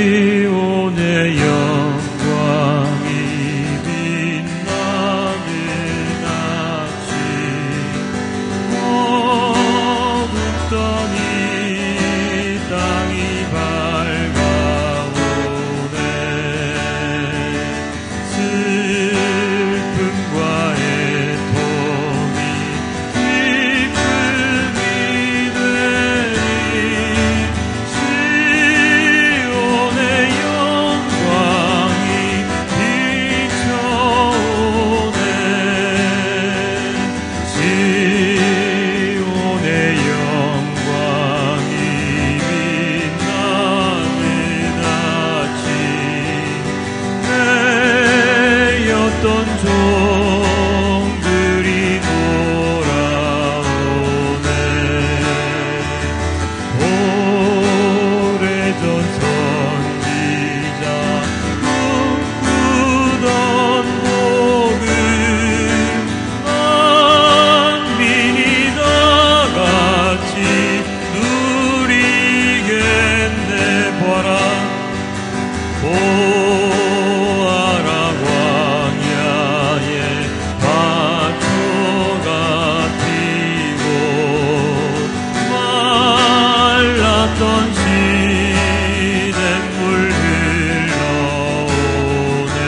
시온의 영광이 빛나는 아침 어둡던 이 땅이 밝아오네. 슬픔과 애통이 기쁨이 되니 시온의 영광이 비춰오네. 시온의 영광이 빛나는 아침 내였던 종들이 돌아오네. 오래전 선지자 꿈꾸던 복음 만민이 다같이 누리겠네. 보아라 보아라 광야에 밭초가 피고 말랐던 시냇물 흘러오네.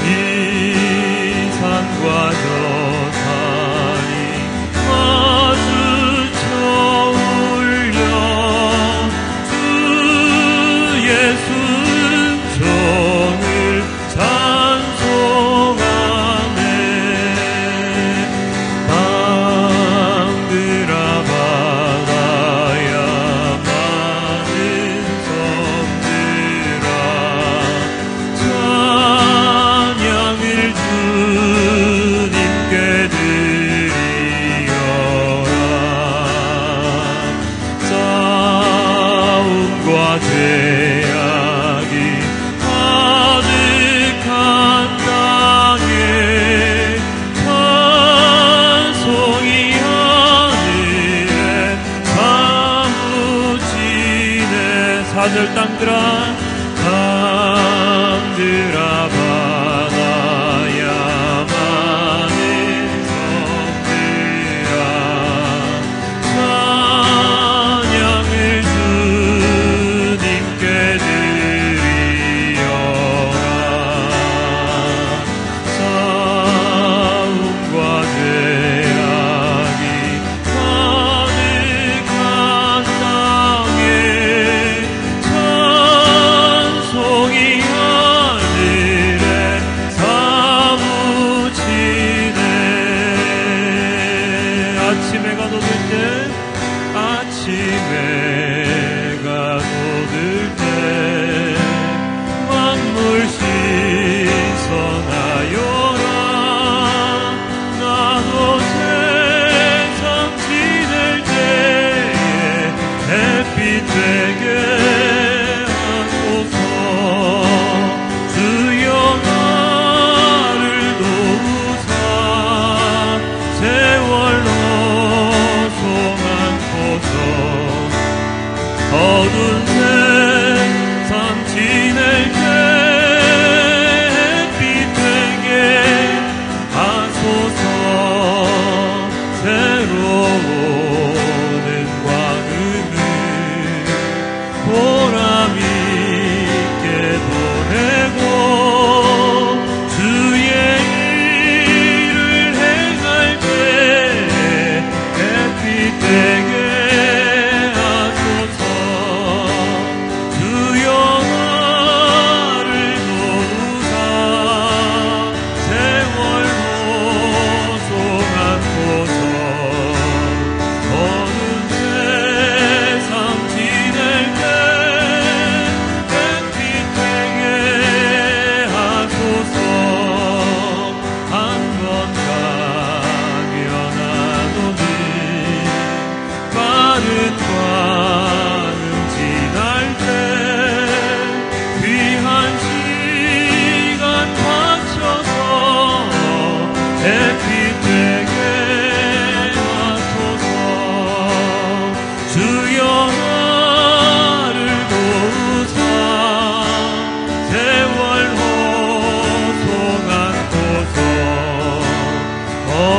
이 산과 저 산이 마주쳐 울려 주 예수 은총을 찬송하네. 땅들아 바다야 많은 섬들아 찬양을 주님께 드리어라. 싸움과 죄악이 가득한 땅에 찬송이 하늘에 사무치네. 사절 땅들아 땅들아 바다야 많은 섬들아 찬양을 주님께 드리어라. 싸움과 죄악이 가득한 땅에 찬송이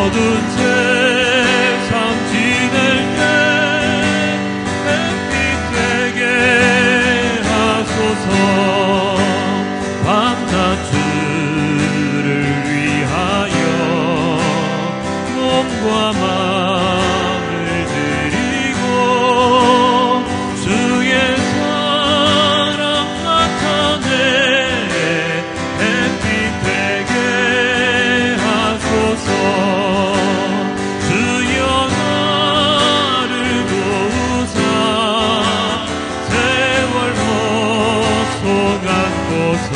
어두운 세상 지낼 때 햇빛 되게 하소서. 밤낮 주를 위하여 몸과 마음을 드리고 주의 사랑 나타내 햇빛 되게 하소서. 주여 나를 도우사 세월 헛소간고서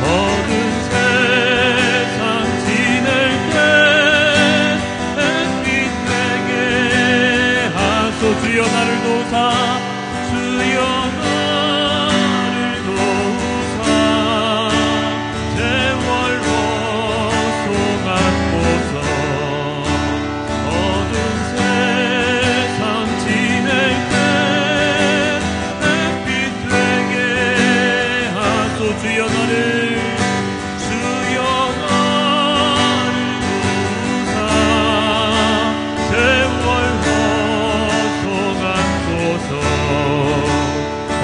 어두운 세상 지낼 때 햇빛 되게 하소. 주여 나를 도우사 주여 나를 도우사 세월 헛소간고서 어두운 세상 지낼 때 햇빛 되게 하소. 주여 나를 도우사 세월 헛소간고서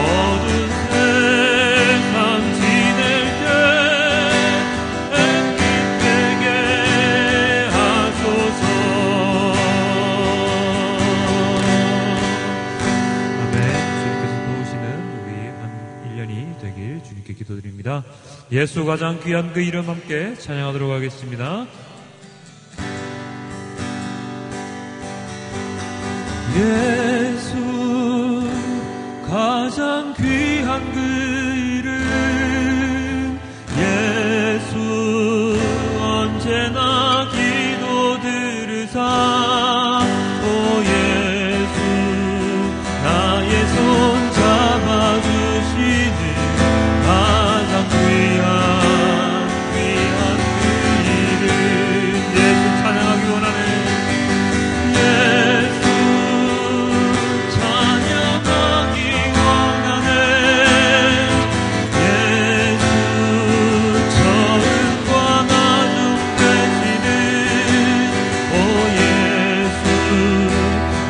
어두운 세상 지낼 때 햇빛 되게 하소서. 아멘. 주님께서 도우시는 우리 한 1년이 되길 주님께 기도드립니다. 예수 가장 귀한 그 이름 함께 찬양하도록 하겠습니다. 예수 가장 귀한 그 이름 예수 언제나 기도 들으사 오 예수 나의 손 잡아주시는 가장 귀한 그 이름 예수 찬양하기 원하네. 예수 찬양하기 원하네. 예수 처음과 나중 되시는 오 예수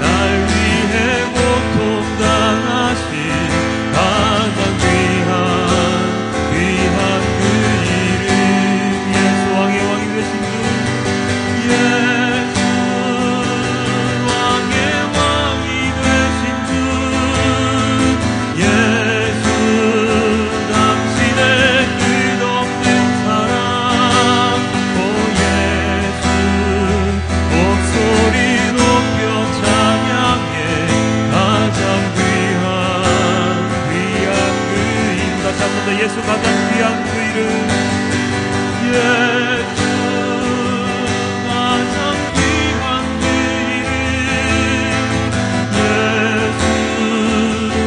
날 위해 고통당하신 가장 귀한 그 이름 예수 왕의 왕이 되신 주 예수 왕의 왕이 되신 주 예수 당신의 끝없는 사랑 오 예수 목소리 높여 찬양해 가장 귀한 그 이름 다시 한 번 더 예수 가장 귀한 그 이름 예수 가장 귀한 그 이름 예수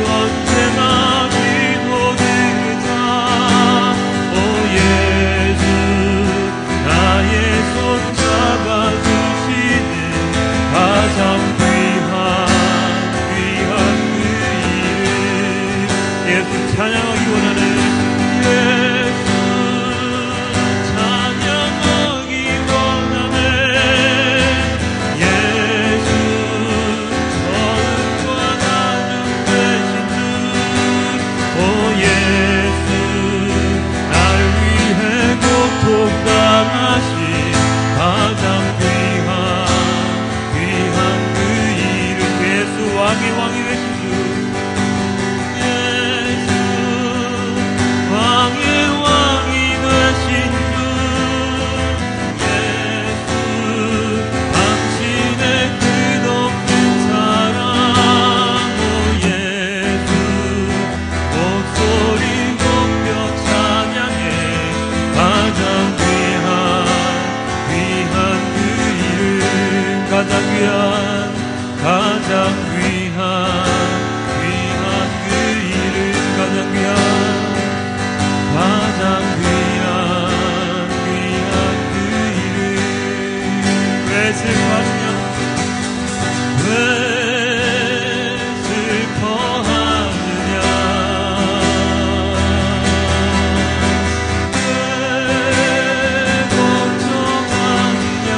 언제나 기도 들으사 오 예수 나의 손 잡아주시는 가장 귀한 그 이름 예수 찬양하기 원하는 예수 찬양하기 원하네. 예수 처음과 나중 되신 주 오 예수 날 위해 고통당하신 가장 귀한 그 이름 예수 왕의 왕이 되신 주 예수 왕의 왕이 되신 주 예수 당신의 끝없는 사랑 오 예수 목소리 높여 찬양해 가장 귀한 그 이름 가장 귀한 그 이름 가장 귀한 그 이름 왜 슬퍼하시냐 왜 슬퍼하느냐 왜 걱정하느냐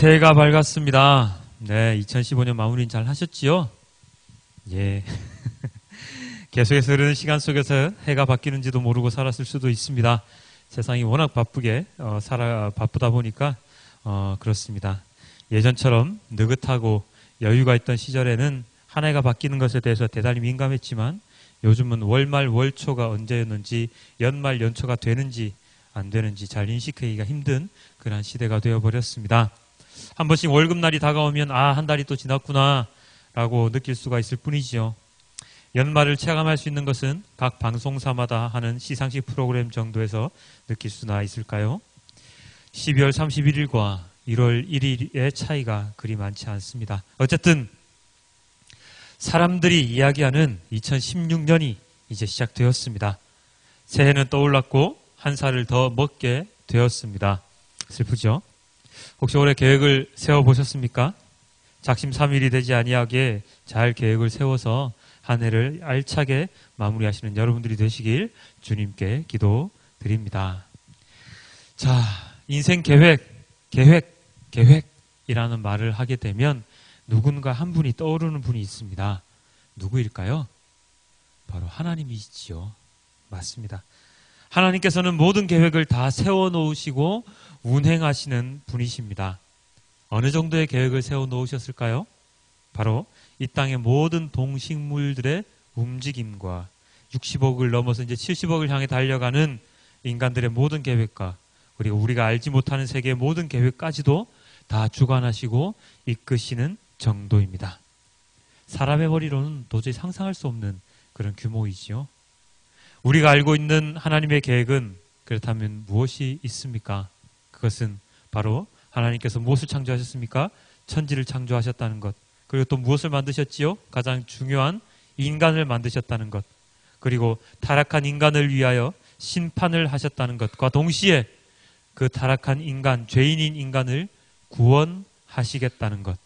새해가 밝았습니다. 네, 2015년 마무리는 잘 하셨지요? 예. 계속해서 흐르는 시간 속에서 해가 바뀌는지도 모르고 살았을 수도 있습니다. 세상이 워낙 바쁘다 보니까 그렇습니다. 예전처럼 느긋하고 여유가 있던 시절에는 한 해가 바뀌는 것에 대해서 대단히 민감했지만 요즘은 월말 월초가 언제였는지 연말 연초가 되는지 안 되는지 잘 인식하기가 힘든 그런 시대가 되어버렸습니다. 한 번씩 월급날이 다가오면 한 달이 또 지났구나 라고 느낄 수가 있을 뿐이지요. 연말을 체감할 수 있는 것은 각 방송사마다 하는 시상식 프로그램 정도에서 느낄 수나 있을까요? 12월 31일과 1월 1일의 차이가 그리 많지 않습니다. 어쨌든 사람들이 이야기하는 2016년이 이제 시작되었습니다. 새해는 떠올랐고 한 살을 더 먹게 되었습니다. 슬프죠? 혹시 올해 계획을 세워보셨습니까? 작심삼일이 되지 아니하게 잘 계획을 세워서 한 해를 알차게 마무리하시는 여러분들이 되시길 주님께 기도드립니다. 자, 인생 계획이라는 말을 하게 되면 누군가 한 분이 떠오르는 분이 있습니다. 누구일까요? 바로 하나님이시지요. 맞습니다. 하나님께서는 모든 계획을 다 세워놓으시고 운행하시는 분이십니다. 어느 정도의 계획을 세워놓으셨을까요? 바로 이 땅의 모든 동식물들의 움직임과 60억을 넘어서 이제 70억을 향해 달려가는 인간들의 모든 계획과 그리고 우리가 알지 못하는 세계의 모든 계획까지도 다 주관하시고 이끄시는 정도입니다. 사람의 머리로는 도저히 상상할 수 없는 그런 규모이지요. 우리가 알고 있는 하나님의 계획은 그렇다면 무엇이 있습니까? 그것은 바로 하나님께서 무엇을 창조하셨습니까? 천지를 창조하셨다는 것. 그리고 또 무엇을 만드셨지요? 가장 중요한 인간을 만드셨다는 것. 그리고 타락한 인간을 위하여 심판을 하셨다는 것과 동시에 그 타락한 인간, 죄인인 인간을 구원하시겠다는 것.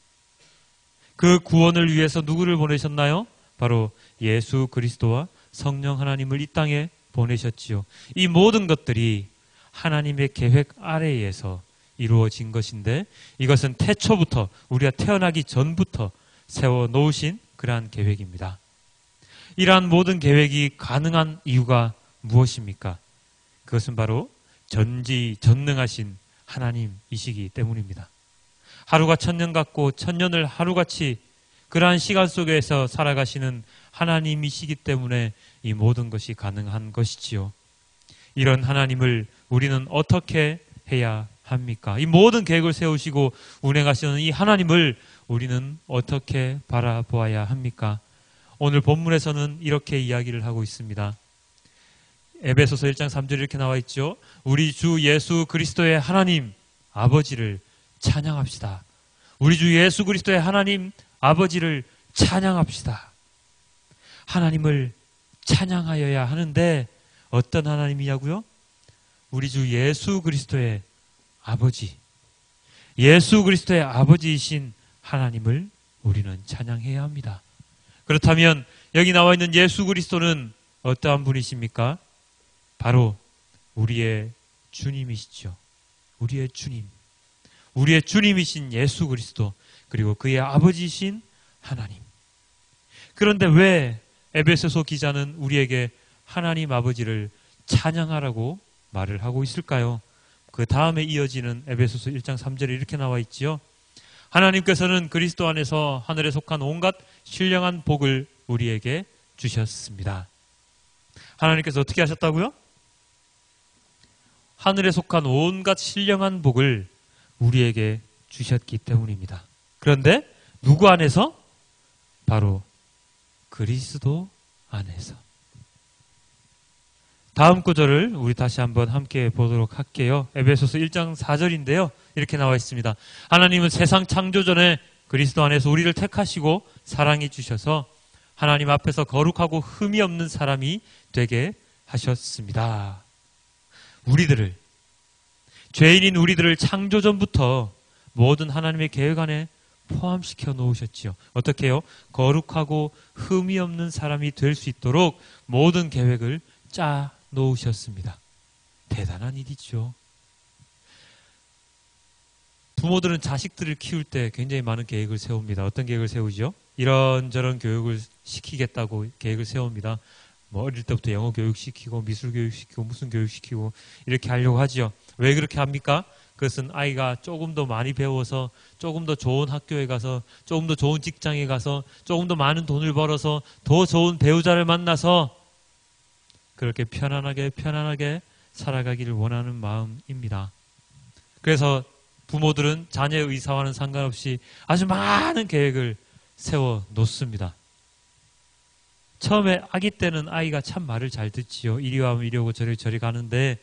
그 구원을 위해서 누구를 보내셨나요? 바로 예수 그리스도와 성령 하나님을 이 땅에 보내셨지요. 이 모든 것들이 하나님의 계획 아래에서 이루어진 것인데 이것은 태초부터 우리가 태어나기 전부터 세워놓으신 그러한 계획입니다. 이러한 모든 계획이 가능한 이유가 무엇입니까? 그것은 바로 전지전능하신 하나님이시기 때문입니다. 하루가 천년 같고 천년을 하루같이 그러한 시간 속에서 살아가시는 하나님이시기 때문에 이 모든 것이 가능한 것이지요. 이런 하나님을 우리는 어떻게 해야 합니까? 이 모든 계획을 세우시고 운행하시는 이 하나님을 우리는 어떻게 바라보아야 합니까? 오늘 본문에서는 이렇게 이야기를 하고 있습니다. 에베소서 1장 3절에 이렇게 나와 있죠. 우리 주 예수 그리스도의 하나님 아버지를 찬양합시다. 우리 주 예수 그리스도의 하나님 아버지를 찬양합시다. 하나님을 찬양하여야 하는데 어떤 하나님이냐고요? 우리 주 예수 그리스도의 아버지, 예수 그리스도의 아버지이신 하나님을 우리는 찬양해야 합니다. 그렇다면 여기 나와 있는 예수 그리스도는 어떠한 분이십니까? 바로 우리의 주님이시죠. 우리의 주님. 우리의 주님이신 예수 그리스도, 그리고 그의 아버지이신 하나님. 그런데 왜 에베소서 기자는 우리에게 하나님 아버지를 찬양하라고 말을 하고 있을까요? 그 다음에 이어지는 에베소서 1장 3절에 이렇게 나와 있지요. 하나님께서는 그리스도 안에서 하늘에 속한 온갖 신령한 복을 우리에게 주셨습니다. 하나님께서 어떻게 하셨다고요? 하늘에 속한 온갖 신령한 복을 우리에게 주셨기 때문입니다. 그런데 누구 안에서? 바로 그리스도 안에서. 다음 구절을 우리 다시 한번 함께 보도록 할게요. 에베소서 1장 4절인데요. 이렇게 나와 있습니다. 하나님은 세상 창조 전에 그리스도 안에서 우리를 택하시고 사랑해 주셔서 하나님 앞에서 거룩하고 흠이 없는 사람이 되게 하셨습니다. 우리들을, 죄인인 우리들을 창조 전부터 모든 하나님의 계획 안에 포함시켜 놓으셨지요. 어떻게 해요? 거룩하고 흠이 없는 사람이 될 수 있도록 모든 계획을 짜 놓으셨습니다. 대단한 일이죠. 부모들은 자식들을 키울 때 굉장히 많은 계획을 세웁니다. 어떤 계획을 세우죠? 이런저런 교육을 시키겠다고 계획을 세웁니다. 뭐 어릴 때부터 영어 교육 시키고 미술 교육 시키고 무슨 교육 시키고 이렇게 하려고 하죠. 왜 그렇게 합니까? 그것은 아이가 조금 더 많이 배워서 조금 더 좋은 학교에 가서 조금 더 좋은 직장에 가서 조금 더 많은 돈을 벌어서 더 좋은 배우자를 만나서 그렇게 편안하게 살아가기를 원하는 마음입니다. 그래서 부모들은 자녀의 의사와는 상관없이 아주 많은 계획을 세워 놓습니다. 처음에 아기 때는 아이가 참 말을 잘 듣지요. 이리 와면 이리 오고 저리 가는데,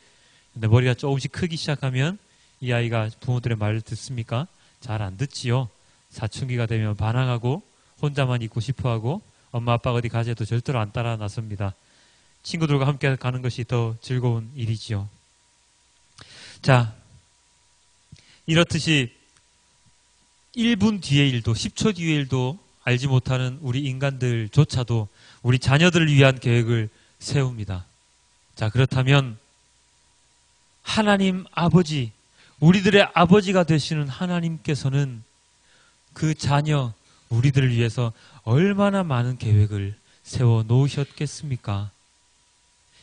근데 머리가 조금씩 크기 시작하면 이 아이가 부모들의 말을 듣습니까? 잘 안 듣지요. 사춘기가 되면 반항하고 혼자만 있고 싶어하고 엄마 아빠가 어디 가재도 절대로 안 따라 나섭니다. 친구들과 함께 가는 것이 더 즐거운 일이지요. 자, 이렇듯이 1분 뒤의 일도 10초 뒤의 일도 알지 못하는 우리 인간들조차도 우리 자녀들을 위한 계획을 세웁니다. 자, 그렇다면 하나님 아버지, 우리들의 아버지가 되시는 하나님께서는 그 자녀, 우리들을 위해서 얼마나 많은 계획을 세워 놓으셨겠습니까?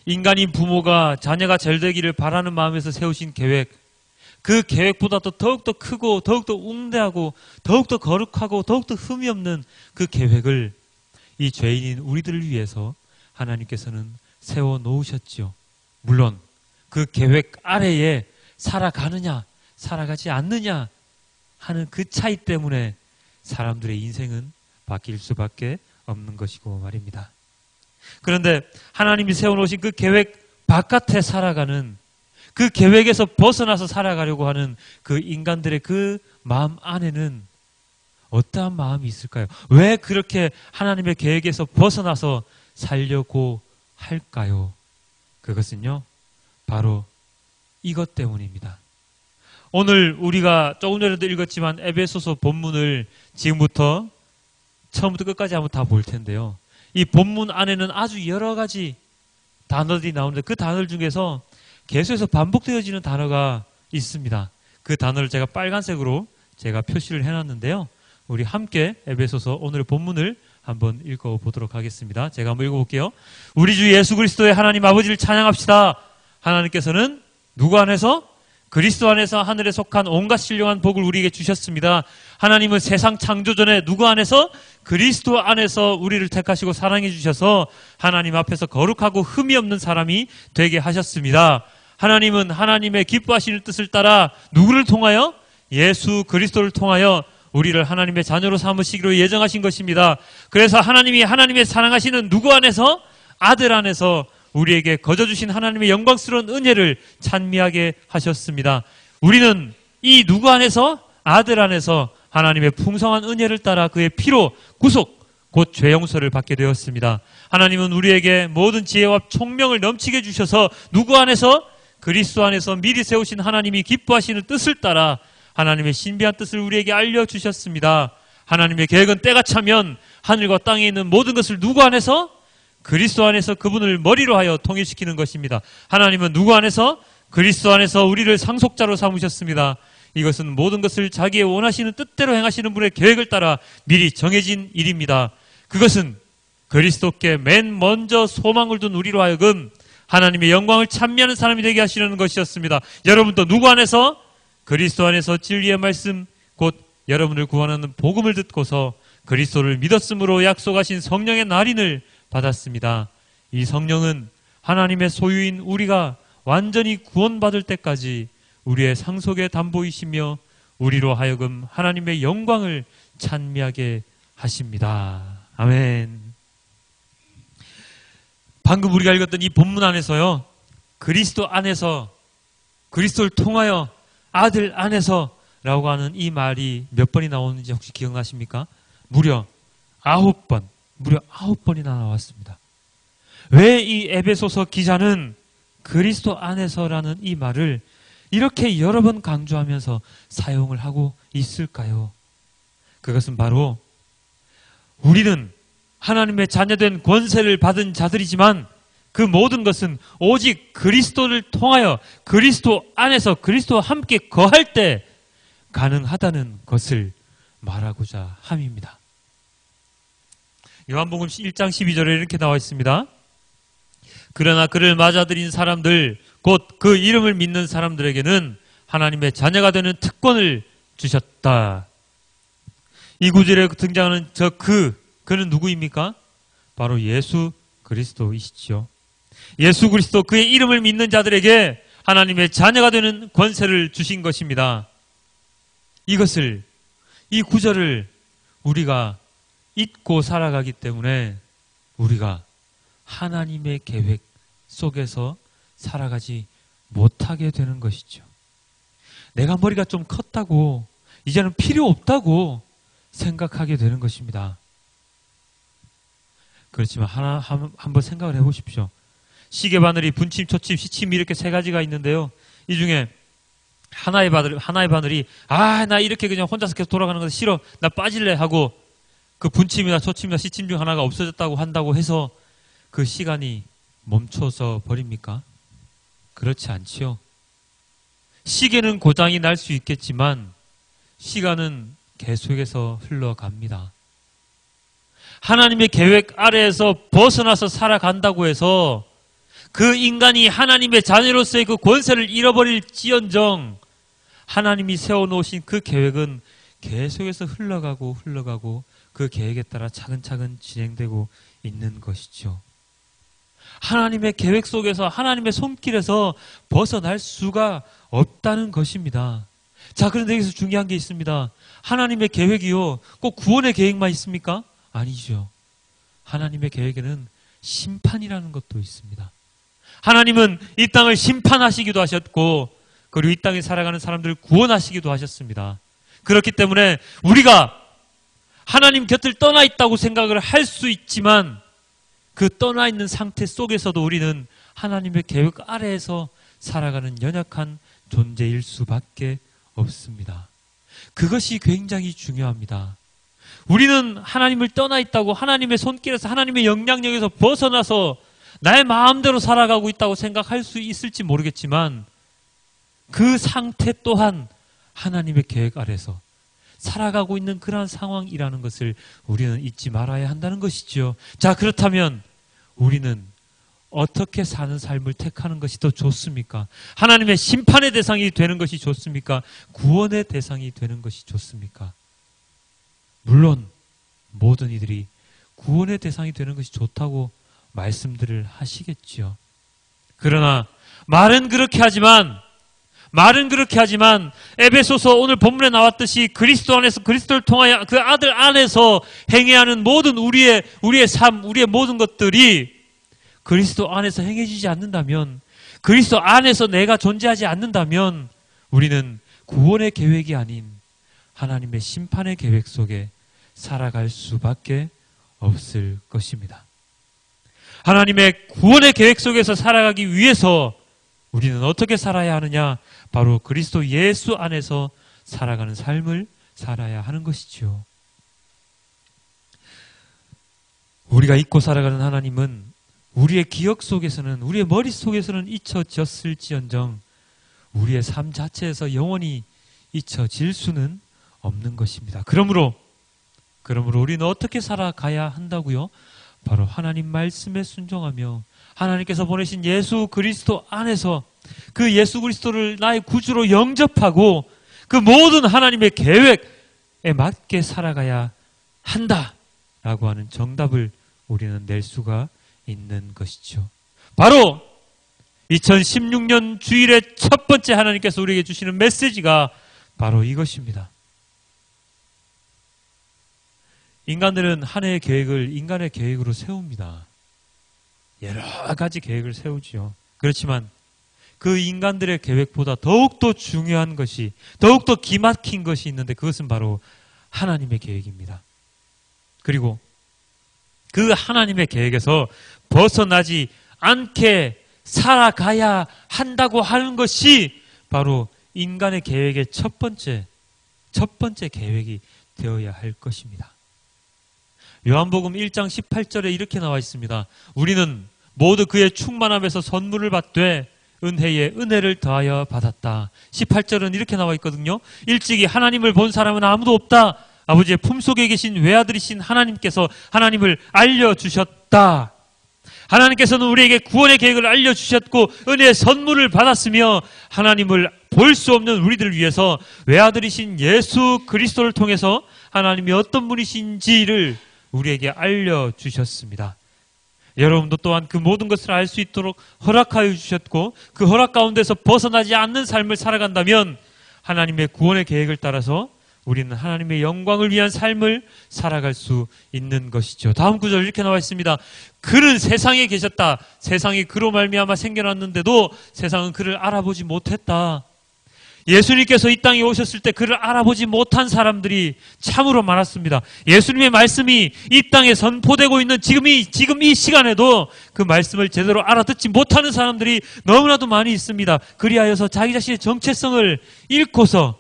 인간인 부모가 자녀가 잘 되기를 바라는 마음에서 세우신 계획, 그 계획보다도 더욱더 크고 더욱더 웅대하고 더욱더 거룩하고 더욱더 흠이 없는 그 계획을 이 죄인인 우리들을 위해서 하나님께서는 세워 놓으셨지요. 물론 그 계획 아래에 살아가느냐 살아가지 않느냐 하는 그 차이 때문에 사람들의 인생은 바뀔 수밖에 없는 것이고 말입니다. 그런데 하나님이 세워놓으신 그 계획 바깥에 살아가는, 그 계획에서 벗어나서 살아가려고 하는 그 인간들의 그 마음 안에는 어떠한 마음이 있을까요? 왜 그렇게 하나님의 계획에서 벗어나서 살려고 할까요? 그것은요, 바로 이것 때문입니다. 오늘 우리가 조금 전에도 읽었지만 에베소서 본문을 지금부터 처음부터 끝까지 한번 다 볼 텐데요. 이 본문 안에는 아주 여러 가지 단어들이 나오는데 그 단어들 중에서 계속해서 반복되어지는 단어가 있습니다. 그 단어를 제가 빨간색으로 제가 표시를 해놨는데요. 우리 함께 에베소서 오늘의 본문을 한번 읽어보도록 하겠습니다. 제가 한번 읽어볼게요. 우리 주 예수 그리스도의 하나님 아버지를 찬양합시다. 하나님께서는 누구 안에서? 그리스도 안에서 하늘에 속한 온갖 신령한 복을 우리에게 주셨습니다. 하나님은 세상 창조 전에 누구 안에서? 그리스도 안에서 우리를 택하시고 사랑해 주셔서 하나님 앞에서 거룩하고 흠이 없는 사람이 되게 하셨습니다. 하나님은 하나님의 기뻐하시는 뜻을 따라 누구를 통하여? 예수 그리스도를 통하여 우리를 하나님의 자녀로 삼으시기로 예정하신 것입니다. 그래서 하나님이 하나님의 사랑하시는 누구 안에서? 아들 안에서 우리에게 거저 주신 하나님의 영광스러운 은혜를 찬미하게 하셨습니다. 우리는 이 누구 안에서? 아들 안에서 하나님의 풍성한 은혜를 따라 그의 피로 구속, 곧 죄 용서를 받게 되었습니다. 하나님은 우리에게 모든 지혜와 총명을 넘치게 주셔서 누구 안에서? 그리스도 안에서 미리 세우신 하나님이 기뻐하시는 뜻을 따라 하나님의 신비한 뜻을 우리에게 알려주셨습니다. 하나님의 계획은 때가 차면 하늘과 땅에 있는 모든 것을 누구 안에서? 그리스도 안에서 그분을 머리로 하여 통일시키는 것입니다. 하나님은 누구 안에서? 그리스도 안에서 우리를 상속자로 삼으셨습니다. 이것은 모든 것을 자기의 원하시는 뜻대로 행하시는 분의 계획을 따라 미리 정해진 일입니다. 그것은 그리스도께 맨 먼저 소망을 둔 우리로 하여금 하나님의 영광을 찬미하는 사람이 되게 하시려는 것이었습니다. 여러분도 누구 안에서? 그리스도 안에서 진리의 말씀, 곧 여러분을 구원하는 복음을 듣고서 그리스도를 믿었으므로 약속하신 성령의 날인을 받았습니다. 이 성령은 하나님의 소유인 우리가 완전히 구원받을 때까지 우리의 상속의 담보이시며 우리로 하여금 하나님의 영광을 찬미하게 하십니다. 아멘. 방금 우리가 읽었던 이 본문 안에서요, 그리스도 안에서, 그리스도를 통하여, 아들 안에서 라고 하는 이 말이 몇 번이 나오는지 혹시 기억나십니까? 무려 9번. 무려 9번이나 나왔습니다. 왜 이 에베소서 기자는 그리스도 안에서라는 이 말을 이렇게 여러 번 강조하면서 사용을 하고 있을까요? 그것은 바로 우리는 하나님의 자녀된 권세를 받은 자들이지만 그 모든 것은 오직 그리스도를 통하여 그리스도 안에서 그리스도와 함께 거할 때 가능하다는 것을 말하고자 함입니다. 요한복음 1장 12절에 이렇게 나와 있습니다. 그러나 그를 맞아들인 사람들, 곧 그 이름을 믿는 사람들에게는 하나님의 자녀가 되는 특권을 주셨다. 이 구절에 등장하는 그는 누구입니까? 바로 예수 그리스도이시죠. 예수 그리스도, 그의 이름을 믿는 자들에게 하나님의 자녀가 되는 권세를 주신 것입니다. 이 구절을 우리가 잊고 살아가기 때문에 우리가 하나님의 계획 속에서 살아가지 못하게 되는 것이죠. 내가 머리가 좀 컸다고, 이제는 필요 없다고 생각하게 되는 것입니다. 그렇지만 한번 생각을 해보십시오. 시계 바늘이 분침, 초침, 시침 이렇게 세 가지가 있는데요. 이 중에 하나의 바늘이 나 이렇게 그냥 혼자서 계속 돌아가는 거 싫어, 나 빠질래 하고 그 분침이나 초침이나 시침 중 하나가 없어졌다고 한다고 해서 그 시간이 멈춰서 버립니까? 그렇지 않지요. 시계는 고장이 날 수 있겠지만 시간은 계속해서 흘러갑니다. 하나님의 계획 아래에서 벗어나서 살아간다고 해서 그 인간이 하나님의 자녀로서의 그 권세를 잃어버릴지언정 하나님이 세워놓으신 그 계획은 계속해서 흘러가고 그 계획에 따라 차근차근 진행되고 있는 것이죠. 하나님의 계획 속에서, 하나님의 손길에서 벗어날 수가 없다는 것입니다. 자, 그런데 여기서 중요한 게 있습니다. 하나님의 계획이요, 꼭 구원의 계획만 있습니까? 아니죠. 하나님의 계획에는 심판이라는 것도 있습니다. 하나님은 이 땅을 심판하시기도 하셨고, 그리고 이 땅에 살아가는 사람들을 구원하시기도 하셨습니다. 그렇기 때문에 우리가 하나님 곁을 떠나 있다고 생각을 할 수 있지만 그 떠나 있는 상태 속에서도 우리는 하나님의 계획 아래에서 살아가는 연약한 존재일 수밖에 없습니다. 그것이 굉장히 중요합니다. 우리는 하나님을 떠나 있다고, 하나님의 손길에서, 하나님의 영향력에서 벗어나서 나의 마음대로 살아가고 있다고 생각할 수 있을지 모르겠지만 그 상태 또한 하나님의 계획 아래서 살아가고 있는 그러한 상황이라는 것을 우리는 잊지 말아야 한다는 것이죠. 자, 그렇다면 우리는 어떻게 사는 삶을 택하는 것이 더 좋습니까? 하나님의 심판의 대상이 되는 것이 좋습니까? 구원의 대상이 되는 것이 좋습니까? 물론 모든 이들이 구원의 대상이 되는 것이 좋다고 말씀들을 하시겠지요. 그러나 말은 그렇게 하지만 에베소서 오늘 본문에 나왔듯이 그리스도 안에서, 그리스도를 통하여 그 아들 안에서 행해야 하는 모든 우리의 삶, 우리의 모든 것들이 그리스도 안에서 행해지지 않는다면, 그리스도 안에서 내가 존재하지 않는다면 우리는 구원의 계획이 아닌 하나님의 심판의 계획 속에 살아갈 수밖에 없을 것입니다. 하나님의 구원의 계획 속에서 살아가기 위해서 우리는 어떻게 살아야 하느냐? 바로 그리스도 예수 안에서 살아가는 삶을 살아야 하는 것이죠. 우리가 잊고 살아가는 하나님은 우리의 기억 속에서는, 우리의 머릿속에서는 잊혀졌을지언정 우리의 삶 자체에서 영원히 잊혀질 수는 없는 것입니다. 그러므로 우리는 어떻게 살아가야 한다고요? 바로 하나님 말씀에 순종하며 하나님께서 보내신 예수 그리스도 안에서 그 예수 그리스도를 나의 구주로 영접하고 그 모든 하나님의 계획에 맞게 살아가야 한다라고 하는 정답을 우리는 낼 수가 있는 것이죠. 바로 2016년 주일의 첫 번째 하나님께서 우리에게 주시는 메시지가 바로 이것입니다. 인간들은 한 해의 계획을 인간의 계획으로 세웁니다. 여러 가지 계획을 세우지요. 그렇지만 그 인간들의 계획보다 더욱더 중요한 것이, 더욱더 기막힌 것이 있는데 그것은 바로 하나님의 계획입니다. 그리고 그 하나님의 계획에서 벗어나지 않게 살아가야 한다고 하는 것이 바로 인간의 계획의 첫 번째 계획이 되어야 할 것입니다. 요한복음 1장 18절에 이렇게 나와 있습니다. 우리는 모두 그의 충만함에서 선물을 받되 은혜에 은혜를 더하여 받았다. 18절은 이렇게 나와 있거든요. 일찍이 하나님을 본 사람은 아무도 없다. 아버지의 품속에 계신 외아들이신 하나님께서 하나님을 알려주셨다. 하나님께서는 우리에게 구원의 계획을 알려주셨고 은혜의 선물을 받았으며 하나님을 볼 수 없는 우리들을 위해서 외아들이신 예수 그리스도를 통해서 하나님이 어떤 분이신지를 우리에게 알려주셨습니다. 여러분도 또한 그 모든 것을 알 수 있도록 허락하여 주셨고 그 허락 가운데서 벗어나지 않는 삶을 살아간다면 하나님의 구원의 계획을 따라서 우리는 하나님의 영광을 위한 삶을 살아갈 수 있는 것이죠. 다음 구절 이렇게 나와 있습니다. 그는 세상에 계셨다. 세상이 그로 말미암아 생겨났는데도 세상은 그를 알아보지 못했다. 예수님께서 이 땅에 오셨을 때 그를 알아보지 못한 사람들이 참으로 많았습니다. 예수님의 말씀이 이 땅에 선포되고 있는 지금 이 시간에도 그 말씀을 제대로 알아듣지 못하는 사람들이 너무나도 많이 있습니다. 그리하여서 자기 자신의 정체성을 잃고서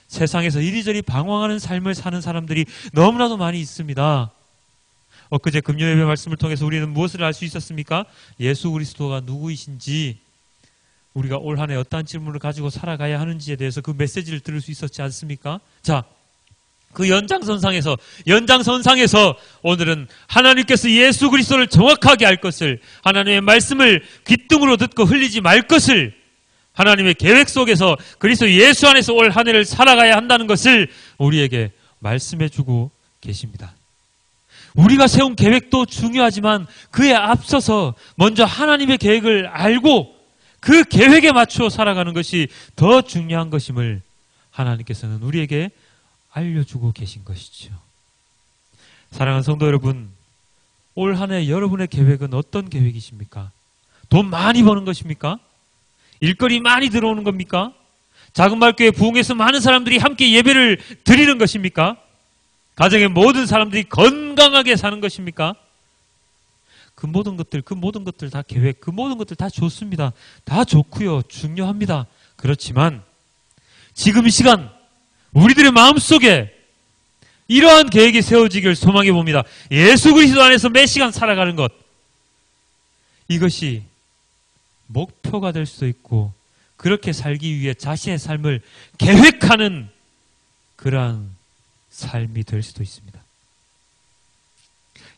세상에서 이리저리 방황하는 삶을 사는 사람들이 너무나도 많이 있습니다. 엊그제 금요예배 말씀을 통해서 우리는 무엇을 알 수 있었습니까? 예수 그리스도가 누구이신지, 우리가 올 한 해 어떠한 질문을 가지고 살아가야 하는지에 대해서 그 메시지를 들을 수 있었지 않습니까? 자, 그 연장선상에서 오늘은 하나님께서 예수 그리스도를 정확하게 알 것을, 하나님의 말씀을 귓등으로 듣고 흘리지 말 것을, 하나님의 계획 속에서 그리스도 예수 안에서 올 한 해를 살아가야 한다는 것을 우리에게 말씀해 주고 계십니다. 우리가 세운 계획도 중요하지만 그에 앞서서 먼저 하나님의 계획을 알고 그 계획에 맞추어 살아가는 것이 더 중요한 것임을 하나님께서는 우리에게 알려주고 계신 것이죠. 사랑하는 성도 여러분, 올 한 해 여러분의 계획은 어떤 계획이십니까? 돈 많이 버는 것입니까? 일거리 많이 들어오는 겁니까? 작은말교회 부흥에서 많은 사람들이 함께 예배를 드리는 것입니까? 가정의 모든 사람들이 건강하게 사는 것입니까? 그 모든 것들 다 계획, 그 모든 것들 다 좋습니다. 다 좋고요. 중요합니다. 그렇지만 지금 이 시간 우리들의 마음속에 이러한 계획이 세워지길 소망해 봅니다. 예수 그리스도 안에서 매 시간 살아가는 것, 이것이 목표가 될 수도 있고 그렇게 살기 위해 자신의 삶을 계획하는 그러한 삶이 될 수도 있습니다.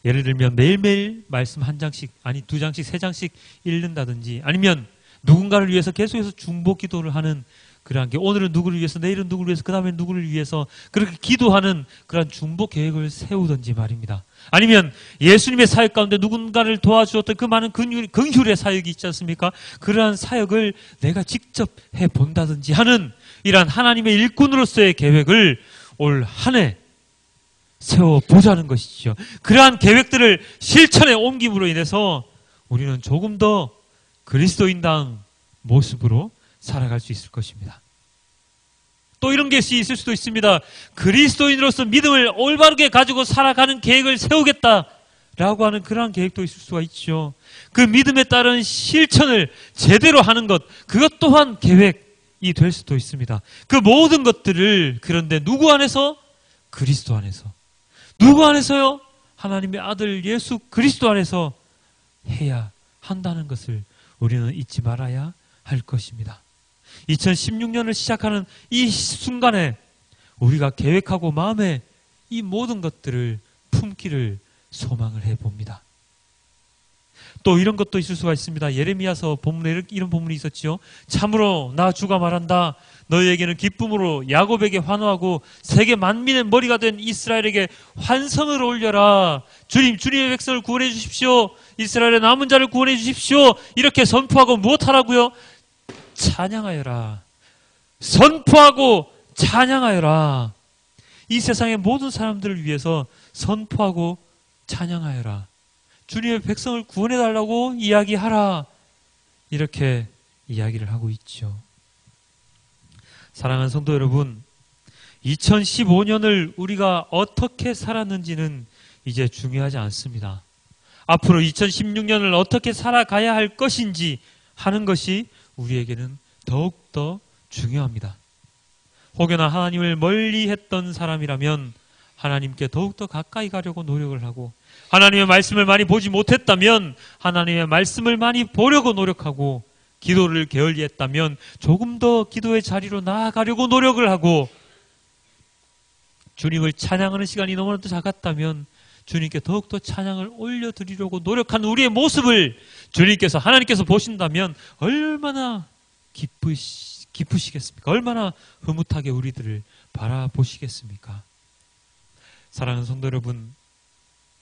예를 들면 매일매일 말씀 한 장씩, 아니 두 장씩, 세 장씩 읽는다든지, 아니면 누군가를 위해서 계속해서 중보 기도를 하는 그러한 게, 오늘은 누구를 위해서, 내일은 누구를 위해서, 그 다음에 누구를 위해서 그렇게 기도하는 그러한 중보 계획을 세우든지 말입니다. 아니면 예수님의 사역 가운데 누군가를 도와주었던 그 많은 긍휼의 사역이 있지 않습니까? 그러한 사역을 내가 직접 해본다든지 하는 이러한 하나님의 일꾼으로서의 계획을 올 한 해 세워보자는 것이죠. 그러한 계획들을 실천에 옮김으로 인해서 우리는 조금 더 그리스도인당 모습으로 살아갈 수 있을 것입니다. 또 이런 것이 있을 수도 있습니다. 그리스도인으로서 믿음을 올바르게 가지고 살아가는 계획을 세우겠다라고 하는 그러한 계획도 있을 수가 있죠. 그 믿음에 따른 실천을 제대로 하는 것, 그것 또한 계획이 될 수도 있습니다. 그 모든 것들을, 그런데 누구 안에서? 그리스도 안에서. 누구 안에서요? 하나님의 아들 예수 그리스도 안에서 해야 한다는 것을 우리는 잊지 말아야 할 것입니다. 2016년을 시작하는 이 순간에 우리가 계획하고 마음에 이 모든 것들을 품기를 소망을 해봅니다. 또 이런 것도 있을 수가 있습니다. 예레미야서 본문에 이런 본문이 있었지요. 참으로 나 주가 말한다. 너희에게는 기쁨으로 야곱에게 환호하고 세계 만민의 머리가 된 이스라엘에게 환성을 올려라. 주님의 백성을 구원해 주십시오. 이스라엘의 남은 자를 구원해 주십시오. 이렇게 선포하고 무엇하라고요? 찬양하여라. 선포하고 찬양하여라. 이 세상의 모든 사람들을 위해서 선포하고 찬양하여라. 주님의 백성을 구원해달라고 이야기하라. 이렇게 이야기를 하고 있죠. 사랑하는 성도 여러분, 2015년을 우리가 어떻게 살았는지는 이제 중요하지 않습니다. 앞으로 2016년을 어떻게 살아가야 할 것인지 하는 것이 우리에게는 더욱더 중요합니다. 혹여나 하나님을 멀리 했던 사람이라면 하나님께 더욱더 가까이 가려고 노력을 하고, 하나님의 말씀을 많이 보지 못했다면 하나님의 말씀을 많이 보려고 노력하고, 기도를 게을리했다면 조금 더 기도의 자리로 나아가려고 노력을 하고 주님을 찬양하는 시간이 너무나도 작았다면 주님께 더욱더 찬양을 올려드리려고 노력한 우리의 모습을 주님께서, 하나님께서 보신다면 얼마나 기쁘시겠습니까? 얼마나 흐뭇하게 우리들을 바라보시겠습니까? 사랑하는 성도 여러분,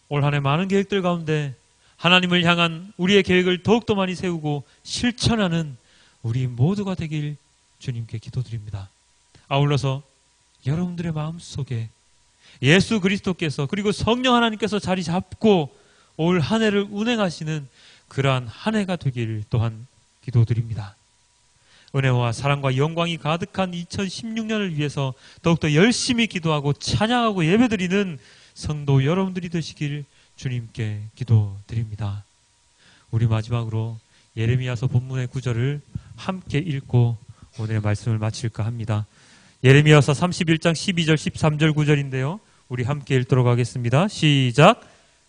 올 한 해 많은 계획들 가운데 하나님을 향한 우리의 계획을 더욱더 많이 세우고 실천하는 우리 모두가 되길 주님께 기도드립니다. 아울러서 여러분들의 마음속에 예수 그리스도께서 그리고 성령 하나님께서 자리 잡고 올 한 해를 운행하시는 그러한 한 해가 되길 또한 기도드립니다. 은혜와 사랑과 영광이 가득한 2016년을 위해서 더욱더 열심히 기도하고 찬양하고 예배드리는 성도 여러분들이 되시길 주님께 기도드립니다. 우리 마지막으로 예레미야서 본문의 구절을 함께 읽고 오늘의 말씀을 마칠까 합니다. 예레미야서 31장 12절 13절 구절인데요. 우리 함께 읽도록 하겠습니다. 시작.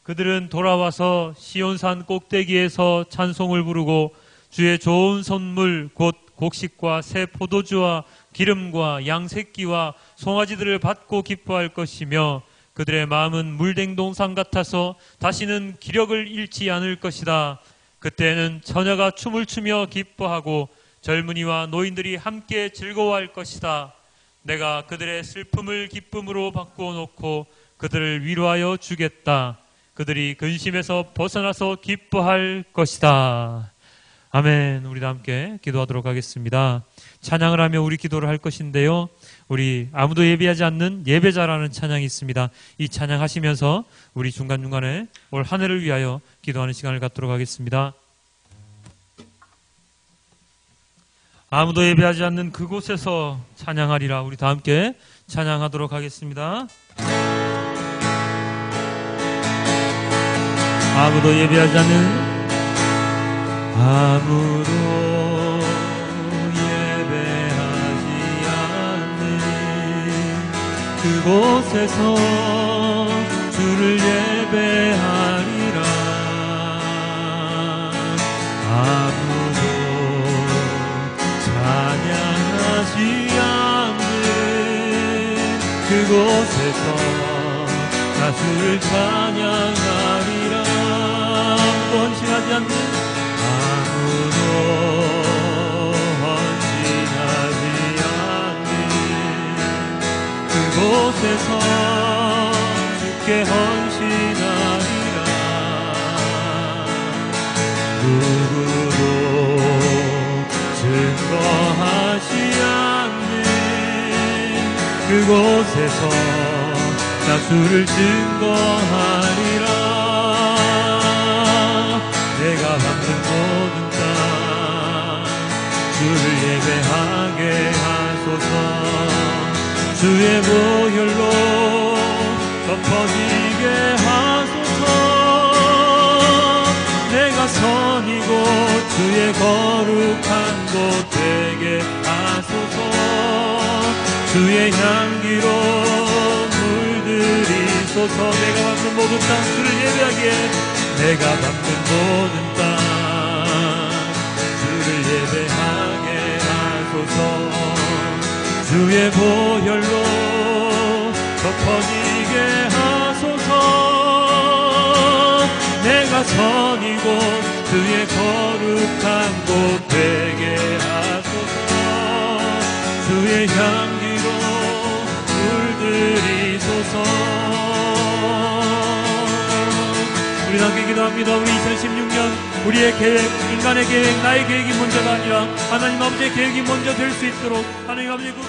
그들은 돌아와서 시온산 꼭대기에서 찬송을 부르고 주의 좋은 선물 곧 곡식과 새 포도주와 기름과 양새끼와 송아지들을 받고 기뻐할 것이며 그들의 마음은 물된 동산 같아서 다시는 기력을 잃지 않을 것이다. 그때는 처녀가 춤을 추며 기뻐하고 젊은이와 노인들이 함께 즐거워할 것이다. 내가 그들의 슬픔을 기쁨으로 바꾸어놓고 그들을 위로하여 주겠다. 그들이 근심에서 벗어나서 기뻐할 것이다. 아멘. 우리 다 함께 기도하도록 하겠습니다. 찬양을 하며 우리 기도를 할 것인데요. 우리 아무도 예배하지 않는 예배자라는 찬양이 있습니다. 이 찬양하시면서 우리 중간중간에 올 한 해를 위하여 기도하는 시간을 갖도록 하겠습니다. 아무도 예배하지 않는 그곳에서 찬양하리라. 우리 다 함께 찬양하도록 하겠습니다. 아무도 예배하지 않는 아무도 예배하지 않는 그곳에서 주를 예배하리라. 아무도 찬양하지 않는 그곳에서 주를 찬양하리라. 아무도 헌신하지 않는 아무도 헌신하지 않는 그곳에서 주께 헌신하리라. 누구도 증거하지 않는 그곳에서 나 주를 증거하리라. 내가 받는 모든 땅 주를 예배하게 하소서. 주의 보혈로 덮어지게 하소서. 내가 선이고 주의 거룩한 곳 되게 하소서. 주의 향기로 물들이소서. 내가 받는 모든 땅 주를 예배하기에 내가 받는 모든 땅 주를 예배하게 하소서. 주의 보혈로 덮어지게 하소서. 내가 선이고 주의 거룩한 곳 되게 하소서. 주의 향기로 물들이소서. 우리 함께 기도합니다. 우리 2016년 우리의 계획, 인간의 계획, 나의 계획이 먼저가 아니라 하나님 아버지의 계획이 먼저 될 수 있도록 하나님 아버지 그